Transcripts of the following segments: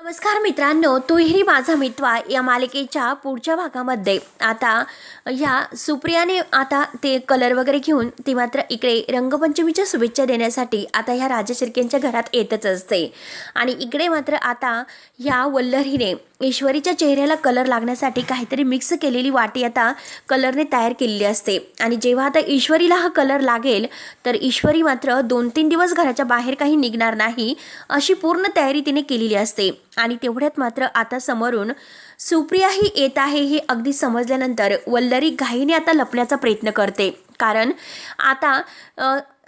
नमस्कार मित्रांनो, तुही माझा मितवा या मालिकेच्या पुढच्या भागामध्ये आता ह्या सुप्रियाने आता ते कलर वगैरे घेऊन ती मात्र इकडे रंगपंचमीच्या शुभेच्छा देण्यासाठी आता ह्या राजा शिर्केंच्या घरात येतच असते आणि इकडे मात्र आता ह्या वल्लरीने ईश्वरीच्या चेहऱ्याला कलर लागण्यासाठी काहीतरी मिक्स केलेली वाटी आता कलरने तयार केलेली असते आणि जेव्हा आता ईश्वरीला हा कलर लागेल तर ईश्वरी मात्र 2-3 दिवस घराच्या बाहेर काही निघणार नाही अशी पूर्ण तयारी तिने केलेली असते आणि तेवढ्यात मात्र आता समोरून सुप्रियाही येत आहे हे अगदी समजल्यानंतर वल्लरी घाईने आता लपण्याचा प्रयत्न करते कारण आता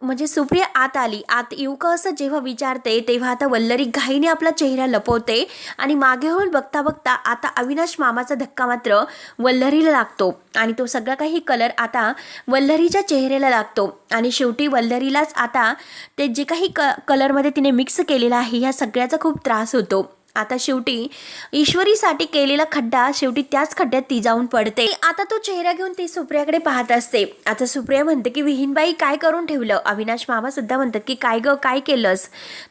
म्हणजे सुप्रिया आत आली, आत येऊ का असं जेव्हा विचारते तेव्हा आता वल्लरी घाईने आपला चेहरा लपवते आणि मागे होऊन बघता बघता आता अविनाश मामाचा धक्का मात्र वल्लरीला लागतो आणि तो सगळा काही कलर आता वल्लरीच्या चेहऱ्याला लागतो आणि शेवटी वल्लरीलाच आता ते जे काही कलरमध्ये तिने मिक्स केलेलं आहे ह्या सगळ्याचा खूप त्रास होतो। आता शेवटी ईश्वरीसाठी केलेला खड्डा शेवटी त्याच खड्ड्यात ती जाऊन पडते। आता तो चेहरा घेऊन ती सुप्रियाकडे पाहत असते। आता सुप्रिया म्हणते की विहीनबाई काय करून ठेवलं। अविनाश मामा सुद्धा म्हणतात की काय ग काय केलंस।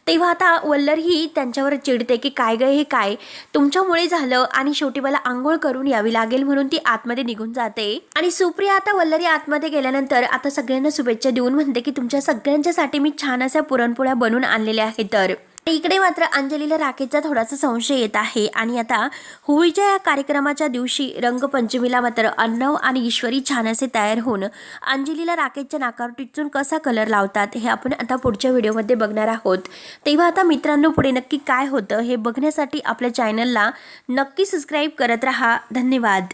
तेव्हा आता वल्लरी त्यांच्यावर चिडते की काय ग हे काय तुमच्यामुळे झालं आणि शेवटी मला आंघोळ करून यावी लागेल म्हणून ती आतमध्ये निघून जाते आणि सुप्रिया आता वल्लरी आतमध्ये गेल्यानंतर आता सगळ्यांना शुभेच्छा देऊन म्हणते की तुमच्या सगळ्यांच्यासाठी मी छान अशा पुरणपोळ्या बनवून आणलेल्या आहेत। तर इकडे मात्र अंजलीला राकेशचा थोडासा संशय येत आहे आणि आता होळीच्या या कार्यक्रमाच्या दिवशी रंगपंचमीला मात्र अर्णव आणि ईश्वरी छान असे तयार होऊन अंजलीला राकेशच्या नाकावर टिचून कसा कलर लावतात हे आपण आता पुढच्या व्हिडिओमध्ये बघणार आहोत। तेव्हा आता मित्रांनो पुढे नक्की काय होतं हे बघण्यासाठी आपल्या चॅनलला नक्की सबस्क्राईब करत राहा। धन्यवाद।